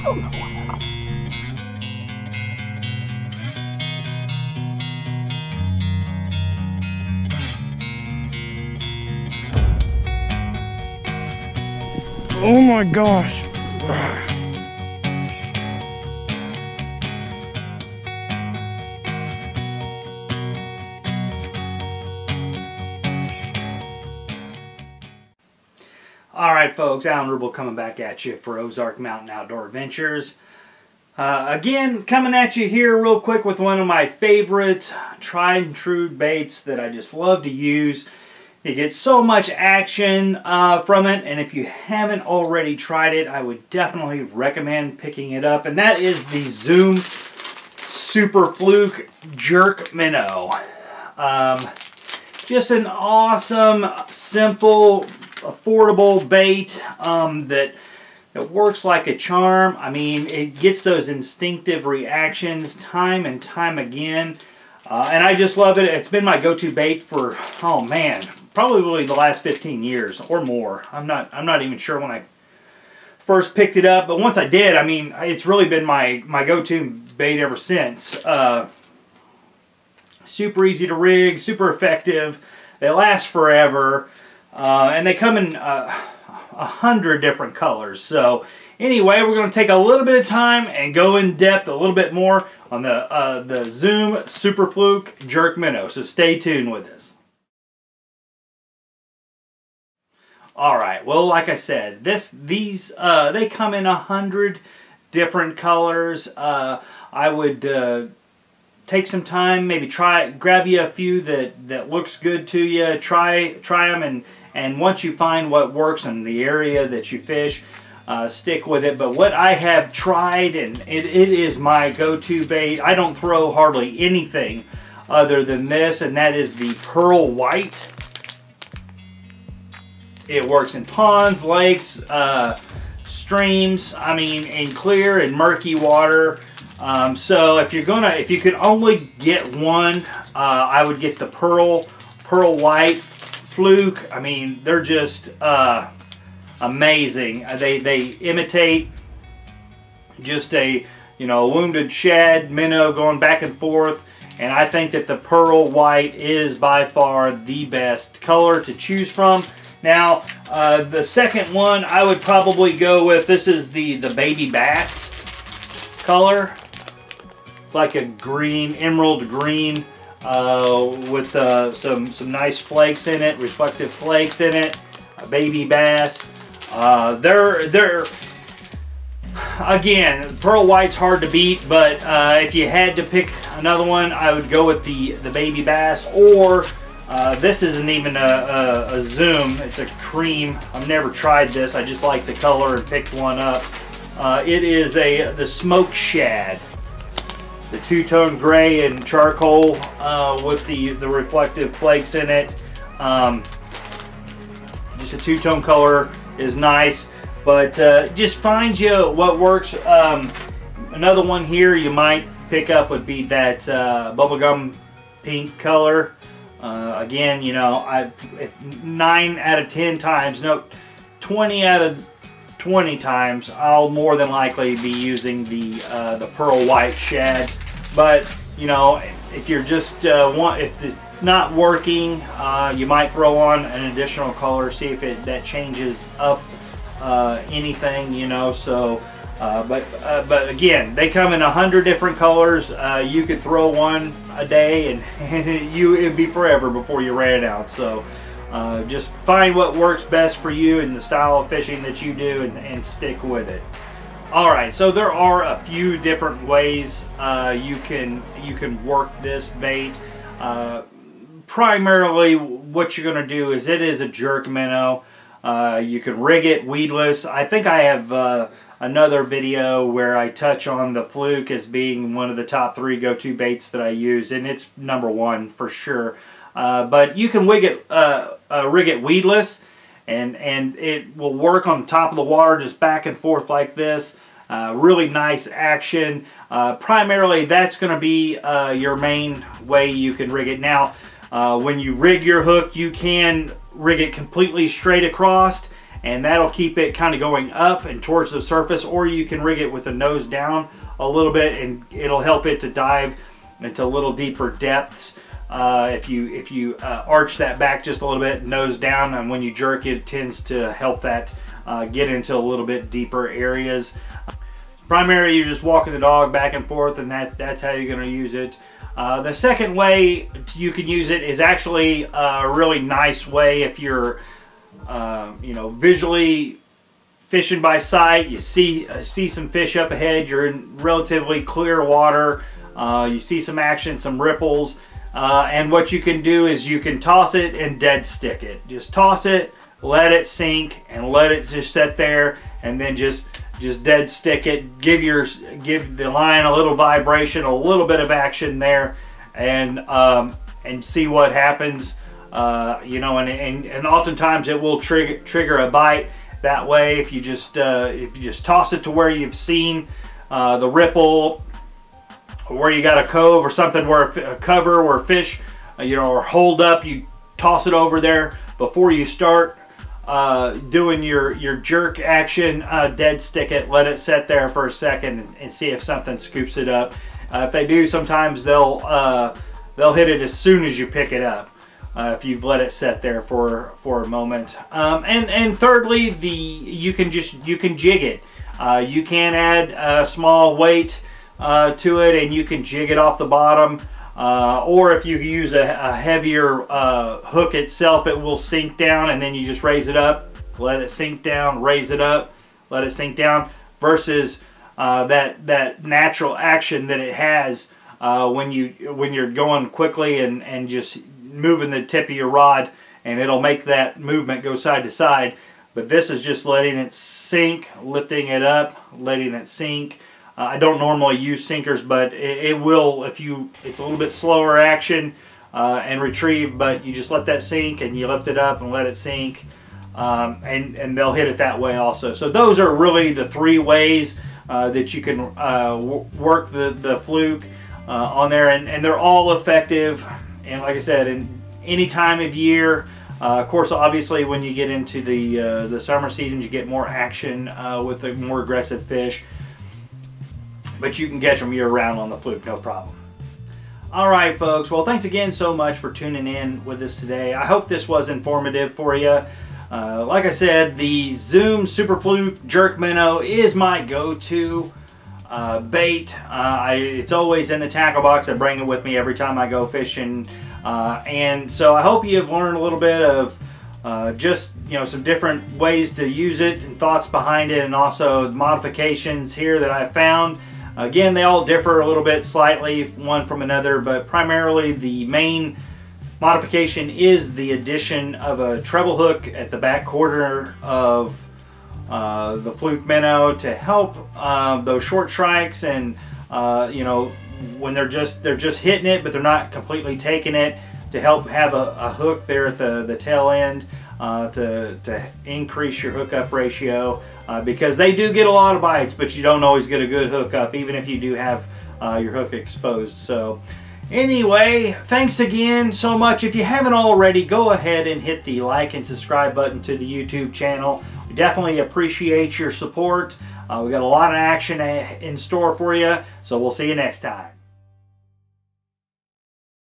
Oh my gosh. Alright folks, Alan Rubel coming back at you for Ozark Mountain Outdoor Adventures. Again, coming at you here real quick with one of my favorite tried and true baits that I just love to use. You get so much action from it, and if you haven't already tried it, I would definitely recommend picking it up, and that is the ZOOM Fluke Jerk Minnow. Just an awesome, simple, affordable bait that works like a charm. I mean, it gets those instinctive reactions time and time again, and I just love it. It's been my go-to bait for, oh man, probably the last 15 years or more. I'm not even sure when I first picked it up, but once I did, I mean, it's really been my go-to bait ever since. Super easy to rig, super effective. They last forever, and they come in 100 different colors. So anyway, we're going to take a little bit of time and go in depth a little bit more on the ZOOM Fluke Jerk Minnow. So stay tuned with us. Alright, well, like I said, these they come in 100 different colors. I would take some time, maybe grab you a few that looks good to you, try them, and once you find what works in the area that you fish, stick with it. But what I have tried, and it is my go-to bait, I don't throw hardly anything other than this, and that is the Pearl White. It works in ponds, lakes, streams, I mean, in clear and murky water. So if you could only get one, I would get the Pearl White Fluke. I mean, they're just amazing. They imitate just a wounded shad minnow going back and forth, and I think that the Pearl White is by far the best color to choose from. Now, the second one I would probably go with, this is the baby bass color. It's like a green, emerald green, with some nice flakes in it, reflective flakes in it. Baby bass. They're again, Pearl White's hard to beat, but if you had to pick another one, I would go with the baby bass, or this isn't even a Zoom, it's a cream. I've never tried this, I just like the color and picked one up. It is the smoked shad. The two-tone gray and charcoal with the reflective flakes in it. Just a two-tone color is nice, but just find you what works. Another one here you might pick up would be that bubblegum pink color. Again, 9 out of 10 times, no, 20 out of 20 times, I'll more than likely be using the Pearl White shad. But if you're just if it's not working, you might throw on an additional color, see if that changes up anything, So, but again, they come in 100 different colors. You could throw one a day, and it'd be forever before you ran out. So. Just find what works best for you and the style of fishing that you do, and stick with it. Alright, so there are a few different ways you can work this bait. Primarily what you're going to do is, it is a jerk minnow. You can rig it weedless. I think I have another video where I touch on the Fluke as being one of the top 3 go-to baits that I use, and it's #1 for sure. But you can rig it weedless, and it will work on top of the water, just back and forth like this. Really nice action. Primarily that's going to be your main way you can rig it. Now when you rig your hook, you can rig it completely straight across, and that'll keep it kind of going up and towards the surface, or you can rig it with the nose down a little bit, and it'll help it to dive into a little deeper depths. If you arch that back just a little bit, nose down, and when you jerk it tends to help that get into a little bit deeper areas. Primarily, you're just walking the dog back and forth, and that's how you're going to use it. The second way you can use it is actually a really nice way if you're you know, visually fishing by sight. You see some fish up ahead, you're in relatively clear water, you see some action, some ripples, and what you can do is you can toss it and dead stick it. Just toss it, let it sink, and let it just sit there, and then just dead stick it. Give the line a little vibration, a little bit of action there, and see what happens. You know, and oftentimes it will trigger a bite that way if you just toss it to where you've seen the ripple, or where you got a cove or something, where a cover where fish you know, are holed up. You toss it over there before you start doing your jerk action. Dead stick it, let it sit there for a second, and see if something scoops it up. If they do, sometimes they'll hit it as soon as you pick it up. If you've let it sit there for a moment. And thirdly, you can jig it. You can add a small weight to it, and you can jig it off the bottom. Or if you use a heavier hook itself, it will sink down, and then you just raise it up, let it sink down, raise it up, let it sink down, versus that natural action that it has when you're going quickly and just moving the tip of your rod, and it'll make that movement go side to side. But this is just letting it sink, lifting it up, letting it sink. I don't normally use sinkers, but it will if it's a little bit slower action and retrieve, but you just let that sink and you lift it up and let it sink, and they'll hit it that way also. So those are really the three ways that you can work the fluke on there, and they're all effective. And like I said, in any time of year. Of course, obviously, when you get into the summer seasons, you get more action with the more aggressive fish. But you can catch them year-round on the fluke, no problem. All right, folks. Well, thanks again so much for tuning in with us today. I hope this was informative for you. Like I said, the ZOOM Super Fluke Jerk Minnow is my go-to bait. It's always in the tackle box. I bring it with me every time I go fishing, and so I hope you've learned a little bit of just, you know, some different ways to use it and thoughts behind it, and also modifications here that I found. Again, they all differ a little bit slightly one from another, but primarily the main modification is the addition of a treble hook at the back quarter of the fluke minnow to help those short strikes, and you know, when they're just hitting it but they're not completely taking it, to help have a hook there at the tail end to increase your hookup ratio, because they do get a lot of bites, but you don't always get a good hookup even if you do have your hook exposed. So anyway, thanks again so much. If you haven't already, go ahead and hit the like and subscribe button to the YouTube channel. We definitely appreciate your support. We got a lot of action in store for you, so we'll see you next time.